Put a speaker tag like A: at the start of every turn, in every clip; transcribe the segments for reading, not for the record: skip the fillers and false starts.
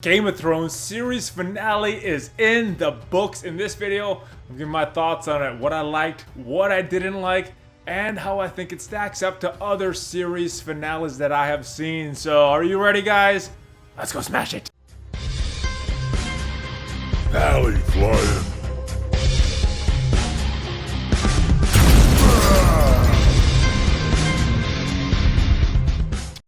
A: Game of Thrones series finale is in the books. In this video, I'm giving my thoughts on it, what I liked, what I didn't like, and how I think it stacks up to other series finales that I have seen. So, are you ready, guys? Let's go smash it.
B: ValleyFlyin.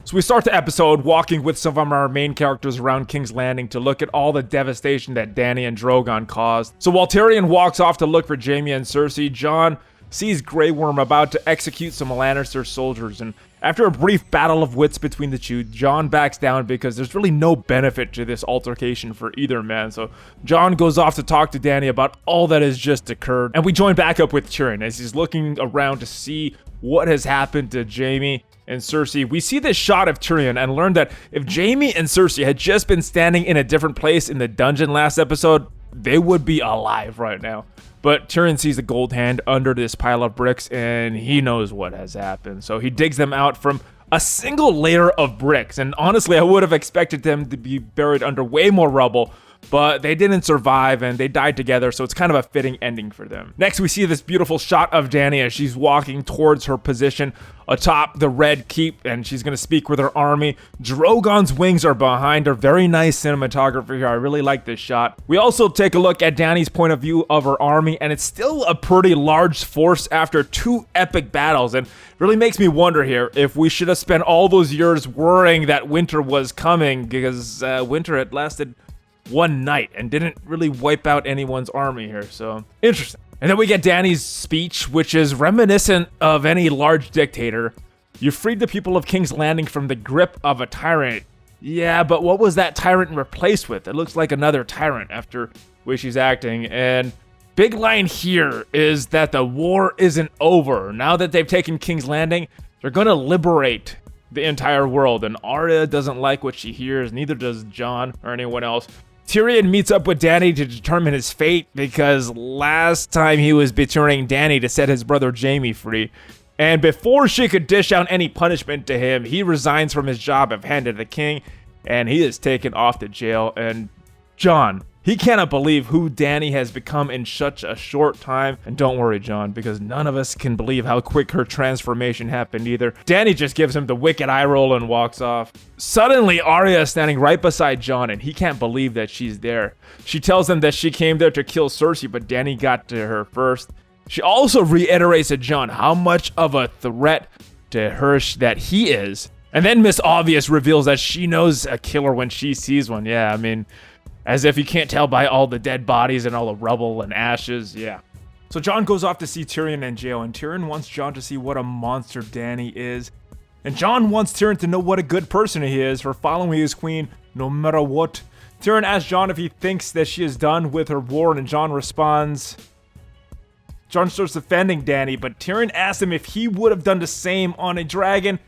A: So we start the episode walking with some of our main characters around King's Landing to look at all the devastation that Dany and Drogon caused. So while Tyrion walks off to look for Jaime and Cersei, Jon sees Grey Worm about to execute some Lannister soldiers, and after a brief battle of wits between the two, Jon backs down because there's really no benefit to this altercation for either man. So Jon goes off to talk to Dany about all that has just occurred, and we join back up with Tyrion as he's looking around to see what has happened to Jaime and Cersei. We see this shot of Tyrion and learn that if Jaime and Cersei had just been standing in a different place in the dungeon last episode, they would be alive right now. But Tyrion sees the gold hand under this pile of bricks and he knows what has happened. So he digs them out from a single layer of bricks. And honestly, I would have expected them to be buried under way more rubble, but they didn't survive and they died together, so it's kind of a fitting ending for them. Next, we see this beautiful shot of Dany as she's walking towards her position atop the Red Keep, and she's going to speak with her army. Drogon's wings are behind her. Very nice cinematography here. I really like this shot. We also take a look at Dany's point of view of her army, and it's still a pretty large force after two epic battles, and really makes me wonder here if we should have spent all those years worrying that winter was coming, because winter had lasted one night and didn't really wipe out anyone's army here, so interesting. And then we get Dany's speech, which is reminiscent of any large dictator. You freed the people of King's Landing from the grip of a tyrant. Yeah, but what was that tyrant replaced with? It looks like another tyrant after which she's acting. And big line here is that the war isn't over. Now that they've taken King's Landing, they're gonna liberate the entire world. And Arya doesn't like what she hears, neither does Jon or anyone else. Tyrion meets up with Dany to determine his fate because last time he was betraying Dany to set his brother Jaime free. And before she could dish out any punishment to him, he resigns from his job of Hand of the King and he is taken off to jail. And Jon, he cannot believe who Dany has become in such a short time. And don't worry, Jon, because none of us can believe how quick her transformation happened either. Dany just gives him the wicked eye roll and walks off. Suddenly, Arya is standing right beside Jon, and he can't believe that she's there. She tells him that she came there to kill Cersei, but Dany got to her first. She also reiterates to Jon how much of a threat to her that he is. And then Miss Obvious reveals that she knows a killer when she sees one. Yeah, I mean, as if you can't tell by all the dead bodies and all the rubble and ashes, yeah. So Jon goes off to see Tyrion in jail, and Tyrion wants Jon to see what a monster Dany is. And Jon wants Tyrion to know what a good person he is for following his queen no matter what. Tyrion asks Jon if he thinks that she is done with her war, and Jon responds. Jon starts defending Dany, but Tyrion asks him if he would have done the same on a dragon.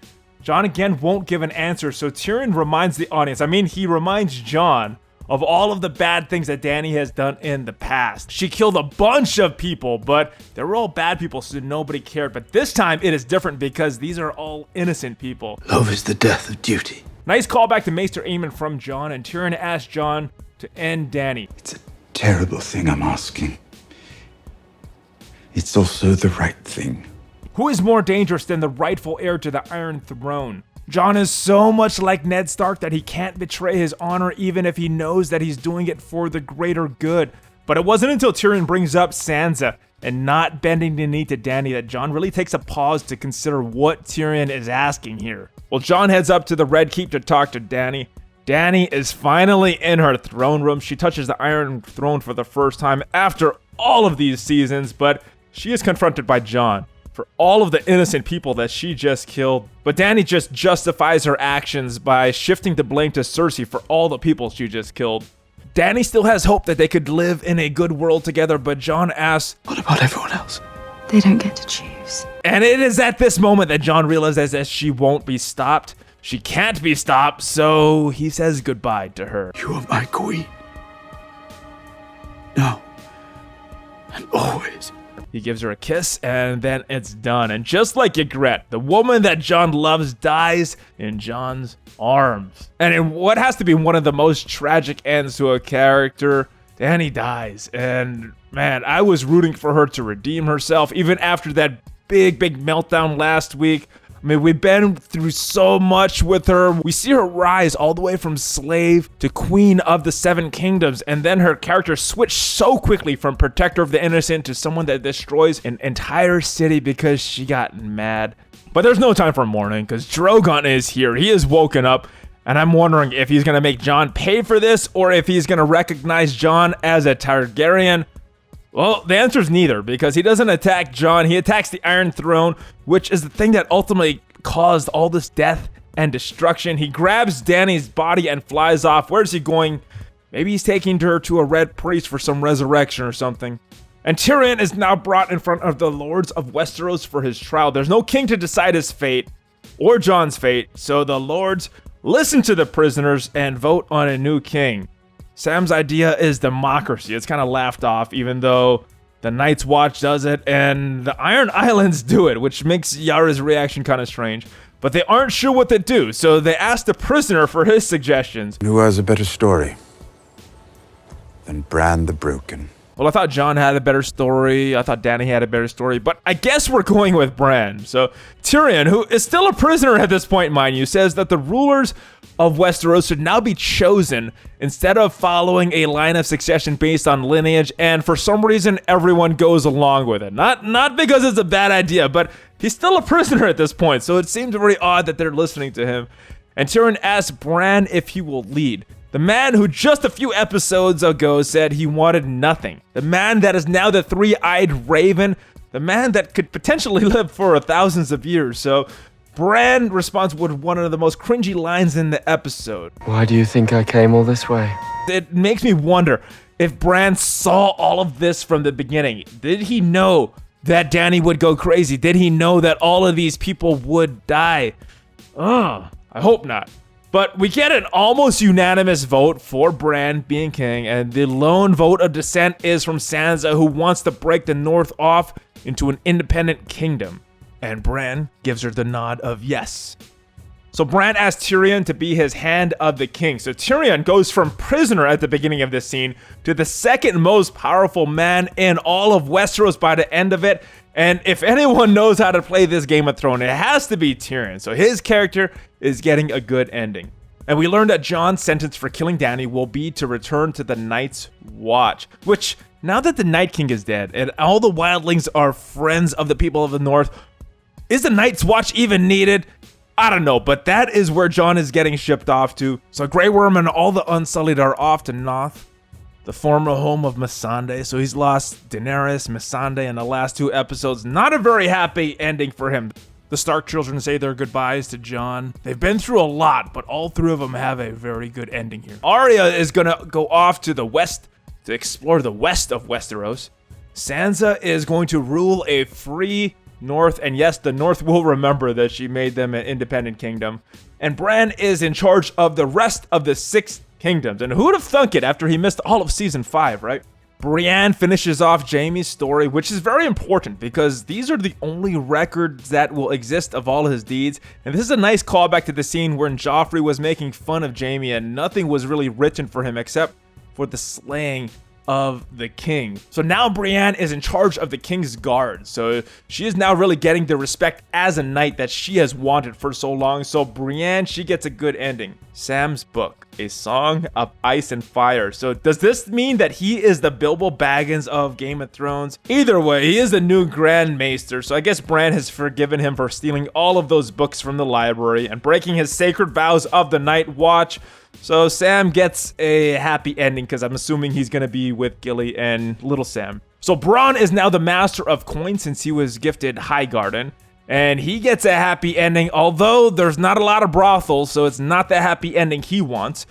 A: Jon again won't give an answer, so Tyrion reminds the audience, he reminds Jon of all of the bad things that Dany has done in the past. She killed a bunch of people, but they were all bad people, so nobody cared. But this time it is different because these are all innocent people.
B: Love is the death of duty.
A: Nice callback to Maester Aemon from Jon, and Tyrion asks Jon to end Dany.
B: It's a terrible thing I'm asking. It's also the right thing.
A: Who is more dangerous than the rightful heir to the Iron Throne? Jon is so much like Ned Stark that he can't betray his honor even if he knows that he's doing it for the greater good. But it wasn't until Tyrion brings up Sansa and not bending the knee to Dany that Jon really takes a pause to consider what Tyrion is asking here. Well, Jon heads up to the Red Keep to talk to Dany. Dany is finally in her throne room. She touches the Iron Throne for the first time after all of these seasons, but she is confronted by Jon for all of the innocent people that she just killed. But Dany just justifies her actions by shifting the blame to Cersei for all the people she just killed. Dany still has hope that they could live in a good world together, but Jon asks,
B: what about everyone else?
C: They don't get to choose.
A: And it is at this moment that Jon realizes that she won't be stopped. She can't be stopped, so he says goodbye to her.
B: You are my queen. Now and always.
A: He gives her a kiss, and then it's done. And just like Ygritte, the woman that Jon loves dies in Jon's arms. And in what has to be one of the most tragic ends to a character, Dany dies. And man, I was rooting for her to redeem herself, even after that big meltdown last week. I mean, we've been through so much with her. We see her rise all the way from slave to queen of the Seven Kingdoms, and then her character switched so quickly from protector of the innocent to someone that destroys an entire city because she got mad. But there's no time for mourning because Drogon is here. He is woken up, and I'm wondering if he's going to make Jon pay for this or if he's going to recognize Jon as a Targaryen. Well, the answer is neither, because he doesn't attack Jon, he attacks the Iron Throne, which is the thing that ultimately caused all this death and destruction. He grabs Dany's body and flies off. Where's he going? Maybe he's taking her to a Red Priest for some resurrection or something. And Tyrion is now brought in front of the Lords of Westeros for his trial. There's no king to decide his fate, or Jon's fate, so the Lords listen to the prisoners and vote on a new king. Sam's idea is democracy. It's kind of laughed off, even though the Night's Watch does it and the Iron Islands do it, which makes Yara's reaction kind of strange. But they aren't sure what to do, so they ask the prisoner for his suggestions.
B: Who has a better story than Bran the Broken?
A: Well, I thought Jon had a better story. I thought Dany had a better story, but I guess we're going with Bran. So Tyrion, who is still a prisoner at this point, mind you, says that the rulers of Westeros should now be chosen instead of following a line of succession based on lineage, and for some reason everyone goes along with it. Not because it's a bad idea, but he's still a prisoner at this point, so it seems very odd that they're listening to him. And Tyrion asks Bran if he will lead. The man who just a few episodes ago said he wanted nothing. The man that is now the three-eyed raven. The man that could potentially live for thousands of years. So Bran responds with one of the most cringy lines in the episode.
D: Why do you think I came all this way?
A: It makes me wonder if Bran saw all of this from the beginning. Did he know that Dany would go crazy? Did he know that all of these people would die? I hope not. But we get an almost unanimous vote for Bran being king, and the lone vote of dissent is from Sansa, who wants to break the North off into an independent kingdom. And Bran gives her the nod of yes. So Bran asks Tyrion to be his hand of the king. So Tyrion goes from prisoner at the beginning of this scene to the second most powerful man in all of Westeros by the end of it. And if anyone knows how to play this Game of Thrones, it has to be Tyrion. So his character is getting a good ending. And we learned that Jon's sentence for killing Dany will be to return to the Night's Watch. Which, now that the Night King is dead and all the wildlings are friends of the people of the North, is the Night's Watch even needed? I don't know, but that is where Jon is getting shipped off to. So Grey Worm and all the Unsullied are off to Noth, the former home of Missandei. So he's lost Daenerys, Missandei in the last two episodes. Not a very happy ending for him. The Stark children say their goodbyes to Jon. They've been through a lot, but all three of them have a very good ending here. Arya is gonna go off to the west to explore the west of Westeros. Sansa is going to rule a free North, and yes, the North will remember that she made them an independent kingdom. And Bran is in charge of the rest of the 6 kingdoms. And who would have thunk it after he missed all of season 5, right? Brienne finishes off Jaime's story, which is very important because these are the only records that will exist of all his deeds. And this is a nice callback to the scene when Joffrey was making fun of Jaime and nothing was really written for him except for the slaying of the king. So now Brienne is in charge of the king's guard. So she is now really getting the respect as a knight that she has wanted for so long. So Brienne, she gets a good ending. Sam's book, A Song of Ice and Fire. So does this mean that he is the Bilbo Baggins of Game of Thrones? Either way, he is the new Grand Maester. So I guess Bran has forgiven him for stealing all of those books from the library and breaking his sacred vows of the Night Watch. So Sam gets a happy ending because I'm assuming he's going to be with Gilly and Little Sam. So Bronn is now the master of coin since he was gifted Highgarden. And he gets a happy ending, although there's not a lot of brothels, so it's not the happy ending he wants.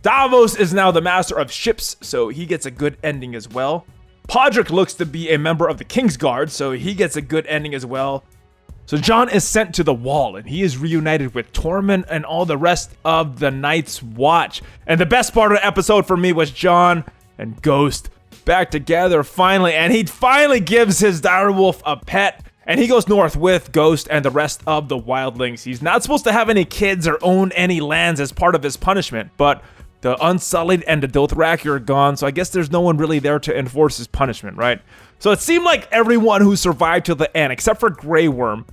A: Davos is now the master of ships, so he gets a good ending as well. Podrick looks to be a member of the King's Guard, so he gets a good ending as well. So Jon is sent to the Wall, and he is reunited with Tormund and all the rest of the Night's Watch. And the best part of the episode for me was Jon and Ghost back together finally, and he finally gives his direwolf a pet. And he goes north with Ghost and the rest of the wildlings. He's not supposed to have any kids or own any lands as part of his punishment, but the Unsullied and the Dothraki are gone, so I guess there's no one really there to enforce his punishment, right? So it seemed like everyone who survived to the end, except for Grey Worm,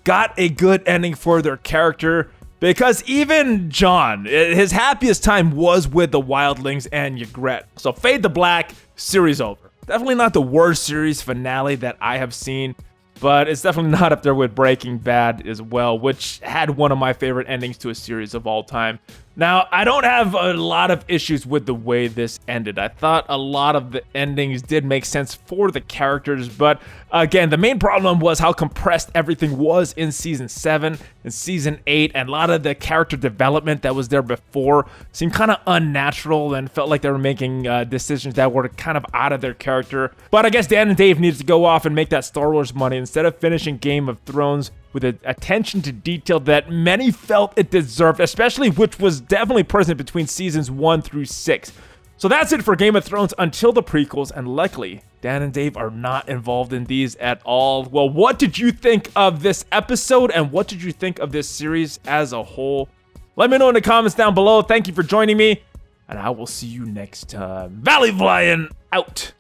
A: got a good ending for their character, because even Jon, his happiest time was with the wildlings and Ygritte. So Fade to Black, series over. Definitely not the worst series finale that I have seen, but it's definitely not up there with Breaking Bad as well, which had one of my favorite endings to a series of all time. Now, I don't have a lot of issues with the way this ended. I thought a lot of the endings did make sense for the characters, but again, the main problem was how compressed everything was in Season 7 and Season 8, and a lot of the character development that was there before seemed kind of unnatural and felt like they were making decisions that were kind of out of their character. But I guess Dan and Dave needed to go off and make that Star Wars money instead of finishing Game of Thrones with an attention to detail that many felt it deserved, especially which was definitely present between seasons 1 through 6. So that's it for Game of Thrones until the prequels, and luckily, Dan and Dave are not involved in these at all. Well, what did you think of this episode, and what did you think of this series as a whole? Let me know in the comments down below. Thank you for joining me, and I will see you next time. ValleyFlyin out!